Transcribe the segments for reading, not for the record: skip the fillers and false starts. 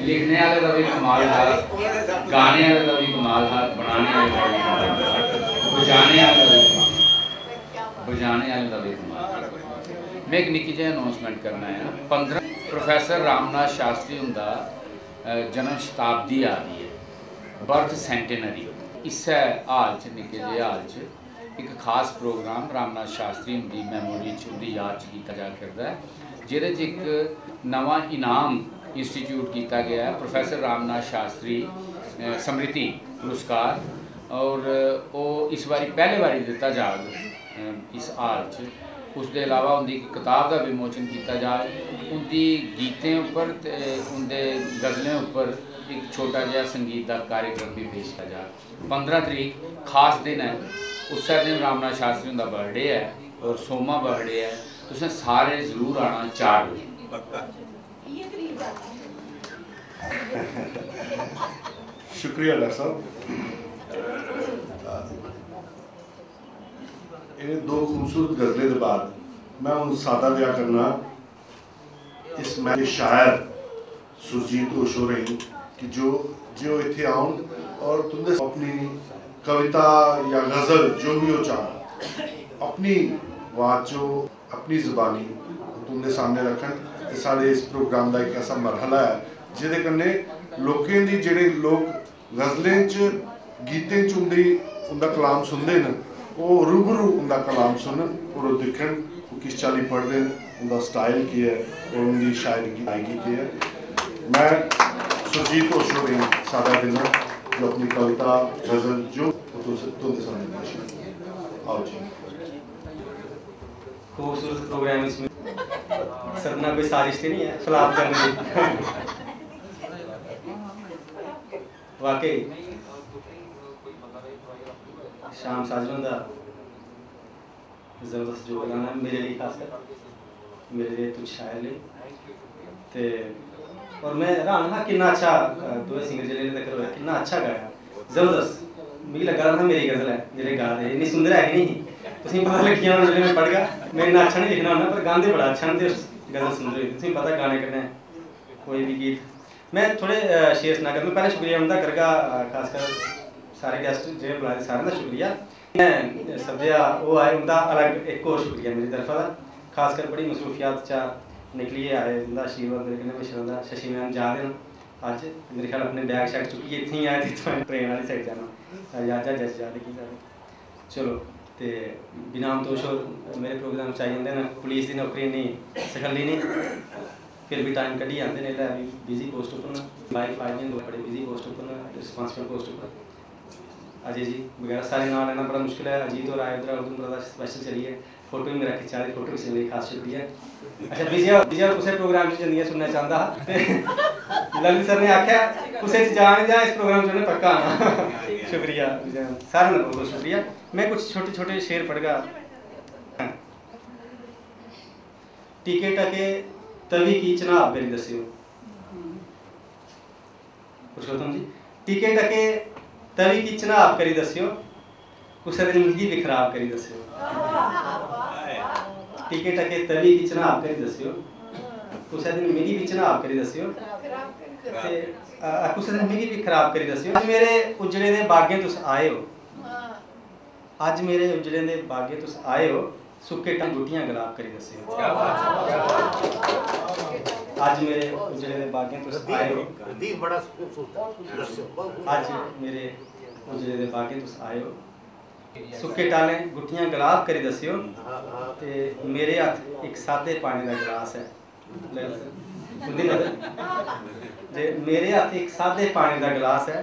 लिखने वाले का भी कमाल था, गाने वाले का भी कमाल था, बनाने वाले का भी कमाल था, बजाने वाले का भी कमाल था। मैं एक निक्की जी अनाउंसमेंट करना है। 15 प्रोफैसर रामनाथ शास्त्री उनका जन्म शताब्दी आ रही है, बर्थ सेंटेनरी। इस हाल च निक्के जे हाल च एक खास प्रोग्राम रामनाथ शास्त्री उनकी मैमोरी च उनकी याद च किया जा करता है, जिहदे च एक नवा इनाम इंस्टीट्यूट किया गया प्रोफैसर रामनाथ शास्त्री समृति पुरस्कार और वो इस बारी पहले बारी दिता जाग इस हाल च। उसके अलावा उनकी किताब का विमोचन किया जाए, उनकी गीतें उपर उनके गज़लें उपर एक छोटा जहा संगीत का कार्यक्रम भी पेश किया जाए। 15 तरीक खास दिन है, उस दिन रामनाथ शास्त्री उनका बर्थडे है और सोमा बर्थडे है। तुसें सारे जरूर आना 4 बजे। शुक्रिया डॉक्टर साहब। इन 2 खूबसूरत गज़लें के बाद मैं उन सादा ब्याह करना इस मेरे शायर सुरजीत ओशो रही कि जो इतने आउन और तुंदे अपनी कविता या गज़ल जो भी हो चाह अपनी बात जो अपनी ज़बानी तुंदे सामने रखन। साढ़े इस प्रोग्राम का एक ऐसा मरहला है जिहदे कन्नै लोकें दी जेह्ड़े लोग गज़लें च गीतें च उंदा कलाम सुनते हैं वो रूबरू उनका कलाम सुनन और वो दिखन वो किस चाली पढ़ते हैं, उनका स्टाइल की है और उनकी शायरी की गायकी की है। मैं सुरजीत ओशो दी सादा देना जो अपनी कविता गज़ल जो तुंदे सामने पेश करें। आओ जी। खूबसूरत प्रोग्राम इसमें सदना कोई साजिश तो नहीं है खिलाफ करने की। वाकई शाम साजरों का जबरदस्त जो गाना मेरे लिए खासकर मेरे लिए कुछ शायर लिए ते और मैं हैरान हाँ कि अच्छा 2 सिंगर जिले तक होया कि अच्छा गाया जबरदस्त। मुझे लगा था मेरी गज़ल है जेह्ड़े गा दे इन्नी सुंदर है नहीं तुसीं पता लगी जाना जिसले मैं पढ़ गया। मैं इन्ना अच्छा नहीं लिखना होना पर गांदे बड़ा अच्छा न गज़ल सुंदर हुई। तुसीं पता गाने कन्नै कोई भी गीत। मैं थोड़े शेर सुना कर मैं पहले शुक्रिया उनका करगा खासकर सारे गेस्ट जो बुलाए सारे का शुक्रिया। मैं सद्या वो आए उनका अलग एक और शुक्रिया मेरी तरफा का खासकर बड़ी मसरूफियात चा निकलिए आए उनका आशीर्वाद मेरे कन्नै विश रहा। शशि मैम जा रहे हैं अज मेरे ख्याल अपने बैग शैग चुक्किए इत्थे ही आए थे ट्रेन वाली साइड जाना या जज जा की चलो तो बिनाम तोश और मेरे प्रोग्राम च आई जाते हैं। पुलिस की नौकरी नहीं सखली नहीं फिर भी टाइम कड्ढी आते हैं भी बिजी पोस्ट उपर वाइफ आए हैं बड़े बिजी पोस्ट उपर रिस्पांसिबल पोस्ट उपर अजय जी वगैरह सारे नाम लेना बड़ा मुश्किल है। अजीत और आए उधर उधर स्पेशल चलिए फोटो भी मेरा खिंचा रही फोटो खिंचने लिए खास शुक्रिया। अच्छा विजय कुछ प्रोग्राम च जंदियां सुनना चाहता ललित सर ने आख्या कुछ जान जा इस प्रोग्राम च पक्का आना। शुक्रिया सारे का बहुत बहुत शुक्रिया। मैं कुछ छोटे छोटे शेर पढ़गा। टिके टके तवी की चनाब करी दस्यो पुरुषोत्तम जी। टिके टके तवी की चनाब करी दस्यो कुछ दिन मिगी भी खराब करी दस्यो। टिके टके तवी की चनाब करी दस्यो कुछ दिन मिगी भी चनाब करी दस्यो कुछ दिन मिगी भी खराब करी दस्यो। अज मेरे उजड़े दे बागे तुस आए हो अज मेरे उजड़े दे बागे तुस आए हो सुक्के टंग गुटियां गुलाब करी दस्यो। आज मेरे उजड़े दे बागे तुस आए हो आज मेरे उजड़े दे बागे तुस आए हो सुक्के टाले गुटियां गुलाब करी दस्यो ते मेरे हथ एक सादे पानी का गिलास है जे मेरे हथ एक सादे पानी का गिलास है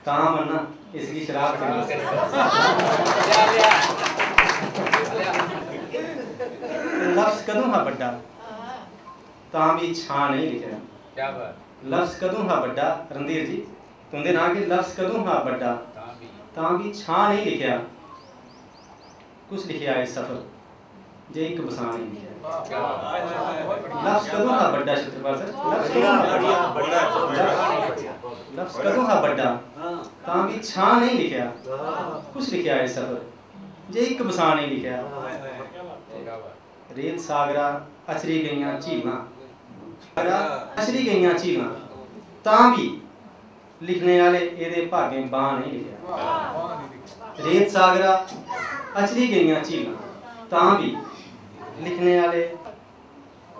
तां मन्ना इसकी शराब करी लफ्ज़ कदों हा बड्डा तां भी छां नहीं लिखिया। लफ्ज़ कदों हा बड्डा रणधीर जी तुंदे नां के लफ्ज़ कदों हा बड्डा तां भी छां नहीं लिखिया कुछ लिखिया इस सफर जे एक बसा नहीं लिखिया। लफ्ज़ कदों हा बड्डा छत्रपाल सर लफ्ज़ कदों हा बड्डा तां भी छां नहीं लिखिया कुछ लिखिया इस सफर जे एक बसा नहीं लिखिया। रेत सागरा अचरी गईयां झीलां अचरी गईयां झीलां तां भी लिखने वाले एदे भागे बां नहीं लिखिया। रेत सागरा अचरी गईयां झीलां तां भी लिखने वाले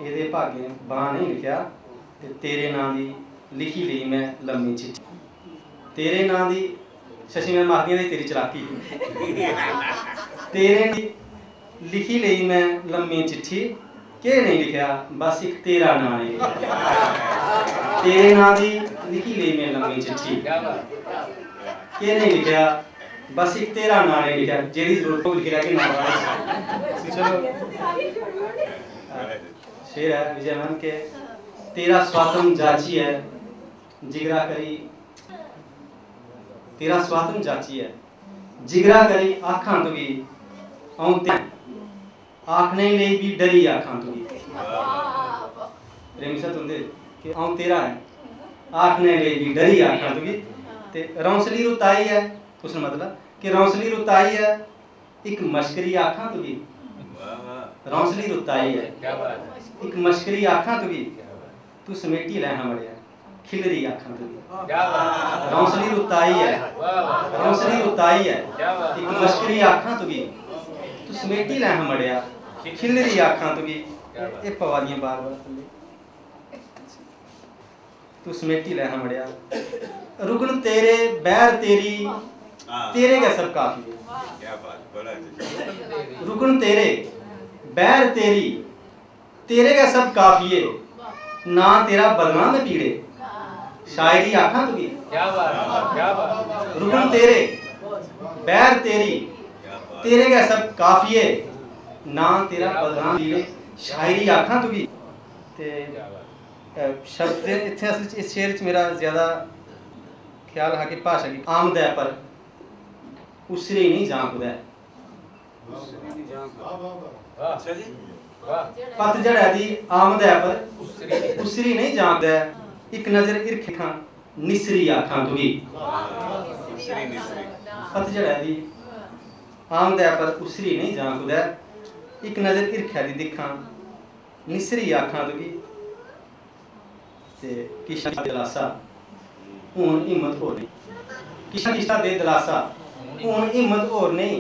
एदे भागे बां नहीं लिखिया। ते तेरे नां दी लिखी ली मैं लम्मी चिट्ठी तेरे नां दी शशि मैम आखदियां दी तेरी चलाकी तेरे दी लिखी ली मैं लम्मी चिट्ठी के नहीं लिखा, बस एक तेरा नाम नहीं लिखा। तेरे नाम की लिखी ले मैं लम्बी चिट्ठी, के नहीं लिखा, बस एक तेरा नाम नहीं लिखा, जेरी जरूरत को लिखा कि नाम। चलो शेर है विजय मान के, तेरा स्वातम जाची है जिगरा करी, तेरा स्वातम जाची है जिगरा करी आखां तुगी, औंते आखने ले भी डरी आखां तुगी। प्रेमी सा तुंदे कि औं तेरा है आखने ले भी डरी आखां तुगी। ते रौंसली रुताई है, उसने मतलब कि रौंसली रुताई है एक मश्करी आखां तुगी। रौंसली रुताई है एक मश्करी आखां तुगी, तू समेटी लैना मड़िया खिलरी आखां तुगी। रौंसली रुताई है, रौंसली रुताई है एक मश्करी आखां तुगी, तू समेटी लैना मड़िया खिलरी आखां तुगी। ये पवादियां बार बार तू समेटी लैना मड़िया, रुकन तेरे बैर तेरी तेरे का सब काफी है। रुकन तेरे बैर तेरी तेरे का सब काफी है, ना तेरा बदनाम में पीड़े शायरी आखां तुगी। रुकन तेरे बैर तेरी तेरे का सब काफी है, ना तेरा बदनाम पीड़े शायरी आखां तुगी। ते शब्द इत्थे असल इस शेर च मेरा ज्यादा ख्याल है कि भाषा की आमद है पर उसरे नहीं झांकदा है। पतझड़ है दी आमद है पर उसरी नहीं झांकदा है, एक नजर इरखां निसरी आखां तुगी। पतझड़ है दी आमद है पर उसरी नहीं झांकदा है, एक नजर इरखा दी दिखां निसरी आखां तुगी। ते किशा दिलासा हुण हिम्मत होर नहीं, किशा किशा दे दिलासा हुण हिम्मत होर नहीं,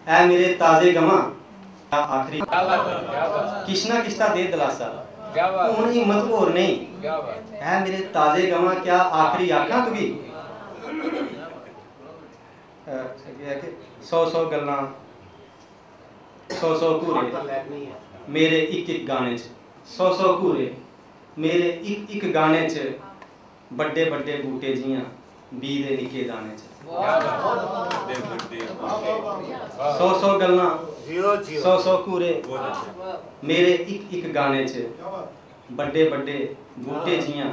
ऐ मेरे ताजे गवां आखरी। किशना किश्ता दे दिलासा हुण हिम्मत होर नहीं, ऐ मेरे ताजे गवां क्या आखरी आखां तुगी। 100 गल्लां 100 घूरे मेरे एक एक गाने च, 100 घूरे मेरे एक एक गाने च, बड़े बड़े बूटे जियां बी दे निके दाने च। 100 गल्लां 100 घूरे मेरे एक एक गाने च, बड़े बड़े बूटे जियां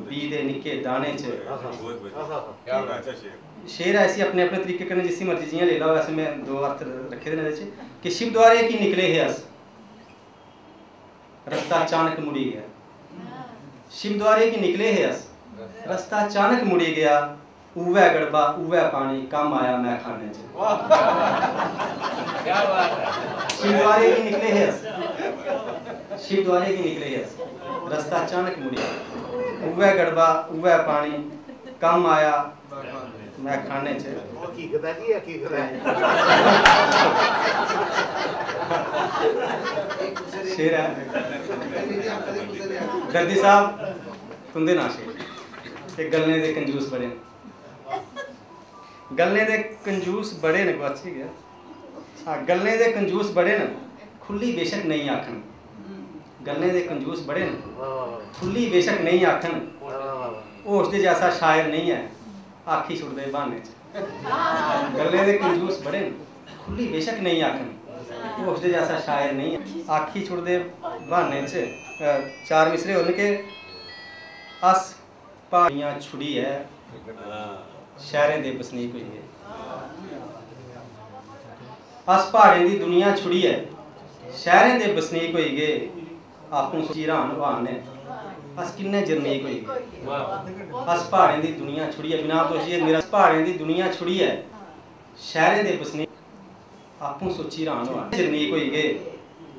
बी दे निके दाने च। शेर ऐसी अपने अपने तरीके कन्नै जिसी मर्जी जियां ले लो, वैसे मैं 2 अर्थ रखे दे ने कि शिव द्वारे की निकले है अस रास्ता अचानक मुड़ी गया। शिव द्वारे की निकले है अस रास्ता अचानक मुड़ी गया, उवै गड़बा उवै पानी कम आया मैं खाने च। शिव द्वारे की निकले है अस, शिव द्वारे की निकले है अस रास्ता अचानक मुड़ी गया, उवै गड़बा उवै पानी कम आया मैं खाने च। शेर है दर्दी साहब तुंदे ना शेर ते गलने दे कंजूस बड़े न, गलने दे कंजूस बड़े न गुआची गया। हाँ गलने दे कंजूस बड़े न खुली बेशक नहीं आखन, गलने दे कंजूस बड़े न खुली बेशक नहीं आखन, होश दे जैसा शायर नहीं है आखी छुड़दे बहाने च। गले दे कंजूस बड़े न खुली बेशक नहीं आखन, होश दे जैसा शायर नहीं है आखी छुड़दे बहाने च। 4 मिसरे होने के अस पहाड़ियां छुड़ी है शहरें दे बसनीक होई है। अस पहाड़ें दी दुनिया छुड़ी है शहरें दे बसनीक होई गए, आपूं सोची हैरान भान ने अस किन्ने जरनीक होई गए। अस पहाड़ें दी दुनिया छुड़ी है बिना पुछिए मेरा पहाड़ें दी दुनिया छुड़ी है शहरें दे बसनीक आपूं सोची हैरान भान जरनीक होई गए,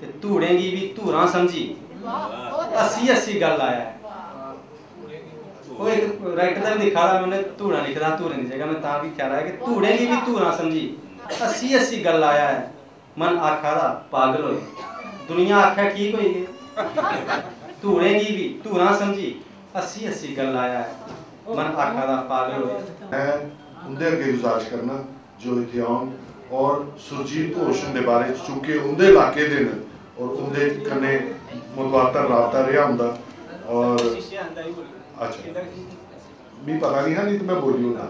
ते धूड़ें गी भी धूरां समझी 80 गल आया है। वो एक राइटर का भी दिखा रहा मैंने धूड़ा लिखा धूरें की जगह मैं भी कह रहा है कि धूड़े की भी धूरा समझी 80 गल आया है, मन आखा दा पागल होए दुनिया आख्या ठीक होई गई, धूड़े की भी धूरा समझी 80 गल आया है, मन आखा दा पागल होए। मैं उनके अगे गुजारिश करना जो इतने आउन और सुरजीत घोष के बारे चूंकि उनके इलाके दे और उनके कन्ने मुतवातर रबता रहा होंदा और अच्छा भी पता नहीं है, नहीं तो मैं बोली हूँ ना।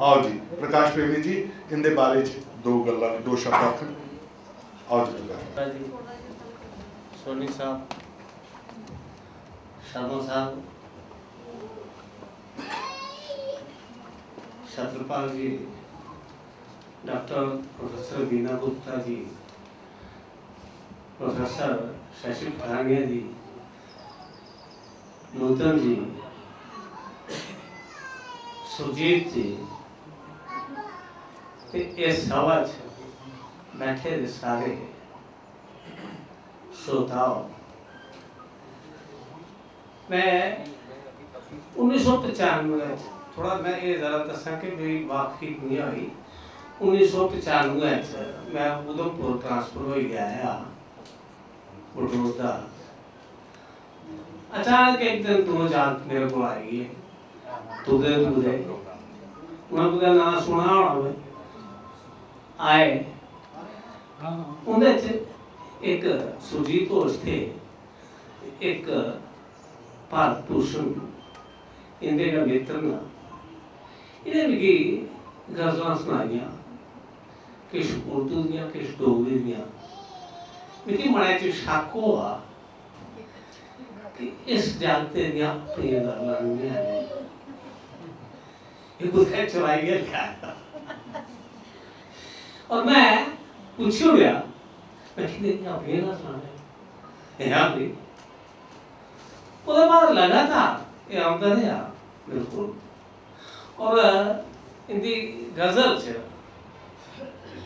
आओ जी प्रकाश प्रेमी जी इनके बारे दो गल्लां दो शब्द आखन। आओ जी प्रकाश जी, सोनी साहब, शर्मा साहब, छत्रपाल जी, डॉक्टर प्रोफेसर बीना गुप्ता जी, प्रोफेसर शशि पठानिया जी, नूतन जी, सुरजीत जी, इस सभा बैठे सारे श्रोताओं, मैं 1995 थोड़ा मैं ये जरा दसा कि मेरी वाकफी नहीं हुई। 1995 मैं उधमपुर ट्रांसफर हो गया है बटोर। अचानक एक दिन दो जात मेरे को आई तुदे तुदे उन्होंने नाम सुना होना आए उन्हें एक सुरजीत घोष थे, एक भारत भूषण इंदे का मित्र ना, इन्हें मिगी गजलां सुनाइयां, किश उर्दू दियां किश डोगरी दियां। मिगी मने च शक हुआ कि इस जागते दियां अपनियां गल्लां नहीं हैं, ये कुछ चुराई गया लिखा है। और मैं पूछी गया मैं कि अपनी गल्लां है यहाँ भी उसके बाद लगा था ये आमदा रहा बिल्कुल। और इनकी गजल च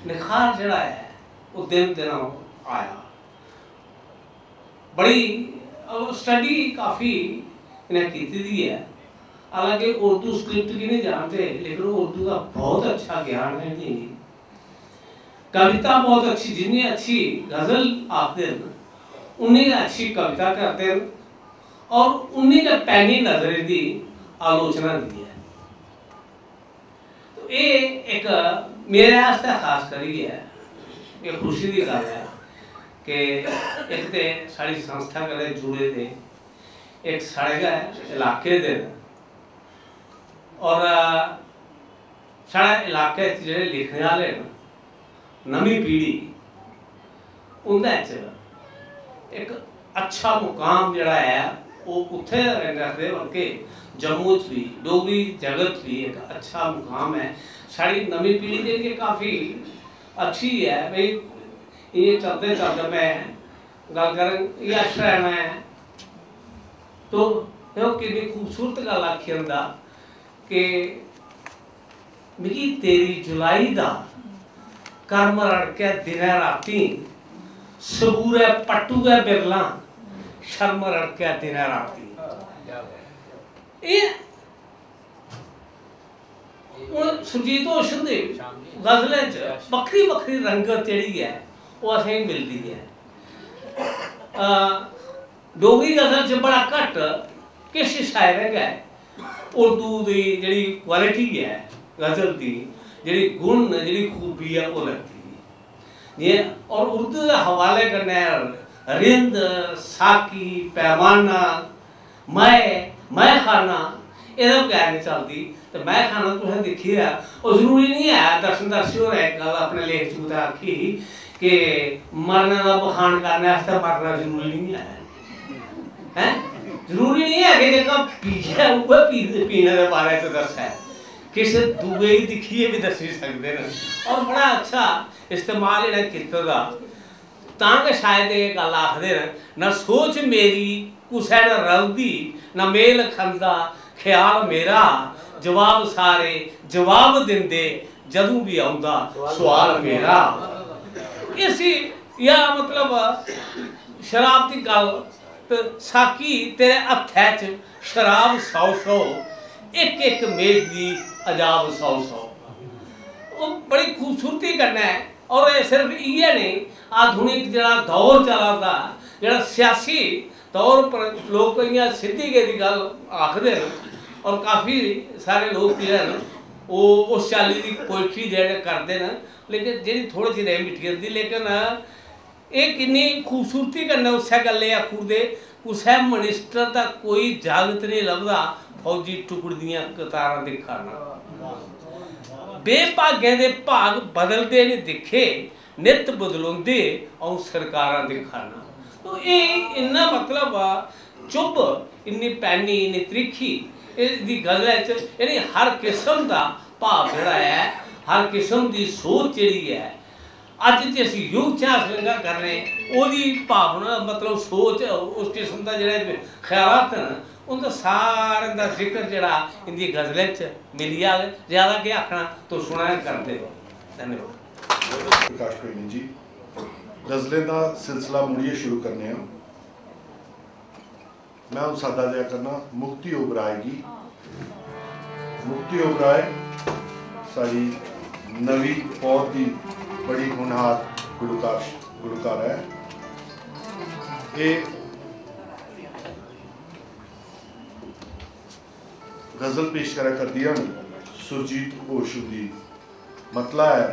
निखार जड़ा है वो दिन दिन आया। बड़ी स्टडी काफ़ी इन्हें की दी है, हालांकि उर्दू स्क्रिप्ट की नहीं जानते लेकिन उर्दू का बहुत अच्छा ज्ञान है। नहीं कविता बहुत अच्छी, जितनी अच्छी गजल आखते हैं उन्नी अच्छी कविता करते हैं और उन्नी का पैनी नजरे की आलोचना दी है। तो ये एक मेरे आस्ते खास करी है, ये खुशी की गल है कि एक तो साड़ी संस्था कदे जुड़े थे, एक साढ़े इलाके दे और साढ़े इलाके जो लिखने वाले नवी पीढ़ी उन्हें एक अच्छा मुकाम जड़ा है वो उत्थे रखते, बल्कि जम्मू भी डोगरी जगत भी एक अच्छा मुकाम है। साड़ी नवी पीढ़ी के लिए काफ़ी अच्छी है भाई। ये चलते चलते मैं गल कर यश रहना है तो कि खूबसूरत गल आखी अंदा कि मिगी तेरी जुलाई दा कर्म रड़के दिन राती सबूरे पट्टूए बिरला शर्म रड़के दिन राती। सुरजीत घोष दी गजलें बखरी बखरी रंगत जी है वो असें मिलती है। डोगरी गजल च बड़ा घट किश शायर है, उर्दू की जी क्वालिटी है गजल की जी गुण जी खूबी है वो लगती है। और उर्दू के हवाले करने रिंद साकी पैमाना मैं खाना एह्दा बगैर नहीं चलती। तो मैं खाना तुसें दिक्खी है और जरूरी नहीं है दर्शन दर्शी होर एक गल अपने लेख च आखी कि मरने का बखान करने मरना जरूरी नहीं है, जरूरी नहीं है कि जो पीछे उहे पीने के बारे च दस है, किसी दूए ही दिखिए भी दसी सकते हैं। और बड़ा अच्छा इस्तेमाल इन्हें किया तां शायद ये गल आखते हैं ना सोच मेरी कुसै न रलदी ना मेल खंदा ख्याल मेरा जवाब सारे जवाब दिंदे जदों भी आउंदा सवाल मेरा। इसी या मतलब शराब की गल तो साकी तेरे हत्थै च शराब 100 एक एक मेज की अजाब 100 वो बड़ी खूबसूरती करना है। और ये सिर्फ इे नहीं आधुनिक जरा दौर चला था जरा सियासी तौर पर लोग इं सीधी गेदी गल आखते हैं और काफ़ी सारे लोग जो है वो उस चाली की पोइट्री जो करते हैं लेकिन जी थोड़ी जी रह मिटी जाती। लेकिन ये किन्नी खूबसूरती कन्नै उस्सै गल्लै आखू दे कुसै मिनिस्टर दा कोई जागत नहीं लभदा फौजी टुकड़ दियां कतारां दिखाना बेभागे दे भाग बदलदे नहीं दिखे नित बदलोंदे अऊं सरकारां दिखाना। तो ये इन्ना मतलब आ चुभ इन्नी पैनी इन्नी त्रिखी इसदी गज़ल च यानी हर किस्म दा भाव जिहड़ा है हर किस्म दी सोच जिहड़ी है अज जे असीं युग च हासिल कर रहे ओहदी भावना मतलब सोच उस किस्म का जिहड़े ख्यालात न उनका सारे का जिक्र जिहड़ा इंदी गज़लें च मिली जाए। ज़्यादा क्या आखना तो सुना करते हो। धन्यवाद। प्रकाश प्रेमी जी गज़लें का सिलसिला मुड़िए शुरू करने हैं। मैं हूँ सादा दिया करना मुक्ति ओबराय की। मुक्ति ओबराय साड़ी नवी बहुत ही बड़ी होनहार गुलकार है। ये गज़ल पेश करा कर दिया सुरजीत ओशो दी मतला है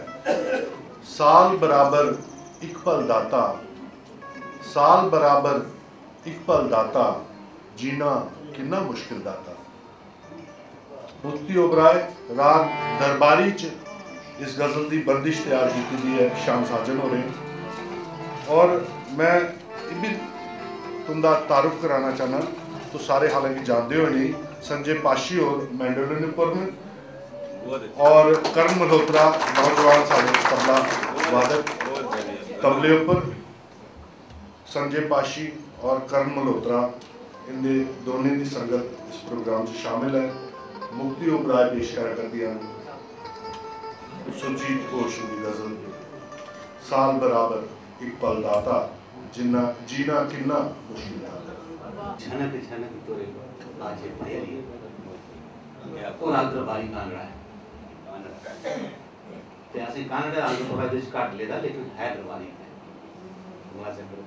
साल बराबर एक पल दाता साल बराबर एक पल दाता जीना कितना मुश्किल दाता। मुक्ति ओबराय राग दरबारी च इस गज़ल की बंदिश तैयार की गई है शाम साजन हो रहे। और मैं ये भी तुमदा तारुफ कराना चाहना तो सारे हालांकि जानते हो नहीं संजय पाशी और मैंडोलिन पर में और करण मल्होत्रा नौजवान सारे तबला वादक तबले ऊपर संजय पाशी और करण मल्होत्रा इनके दोनों की संगत इस प्रोग्राम से शामिल है। मुक्ति ओबराय पेश कर दिया सुरजीत ओशो की गज़ल साल बराबर एक पल दाता जिन्ना जीना किन्ना मुश्किल दाता। झनक झनक तोरे आजे पहली कोण दरबारी कानड़ा है ते असें कानड़ा आगे थोड़ा देश काट लेदा लेकिन है दरबारी है मुलाज़ा करो।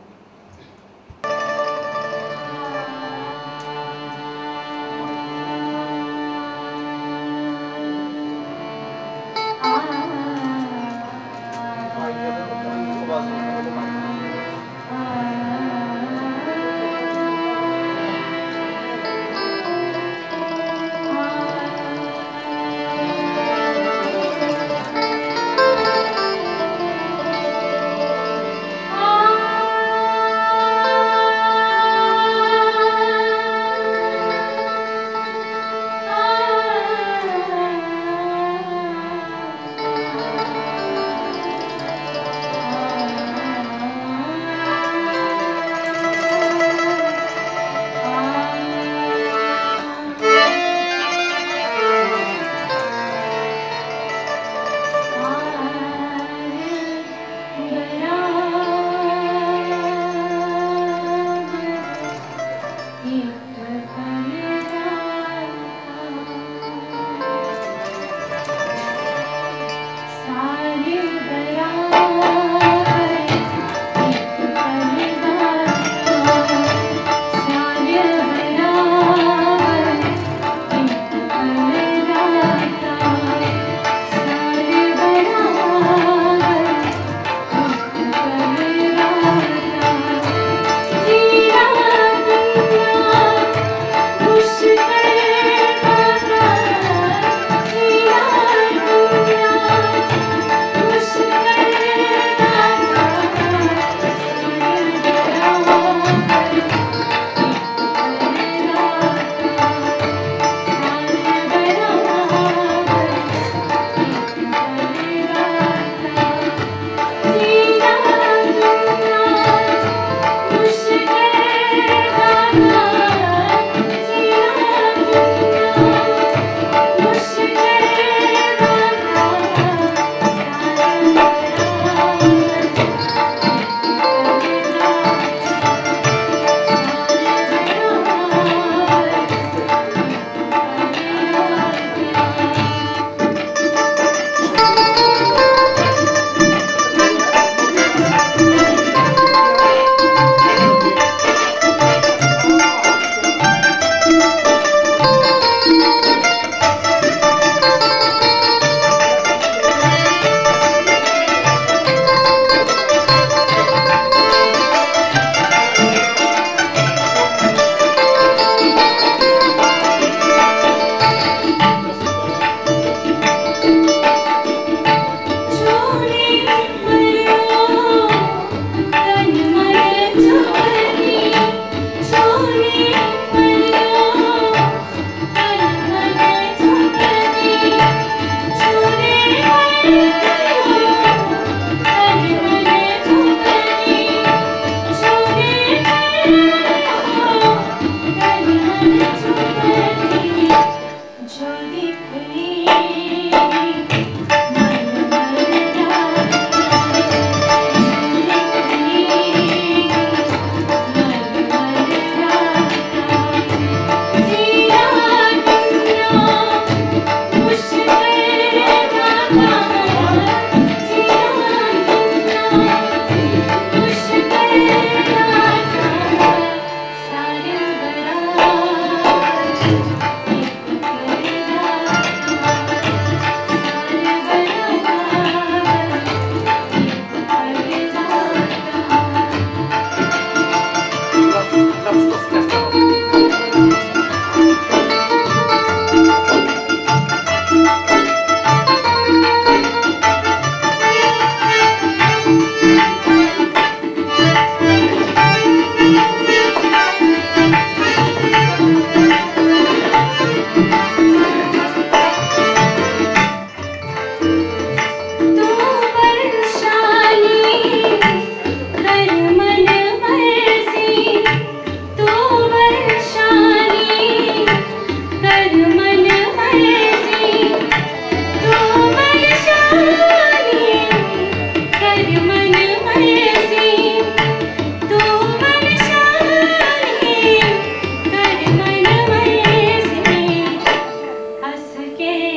के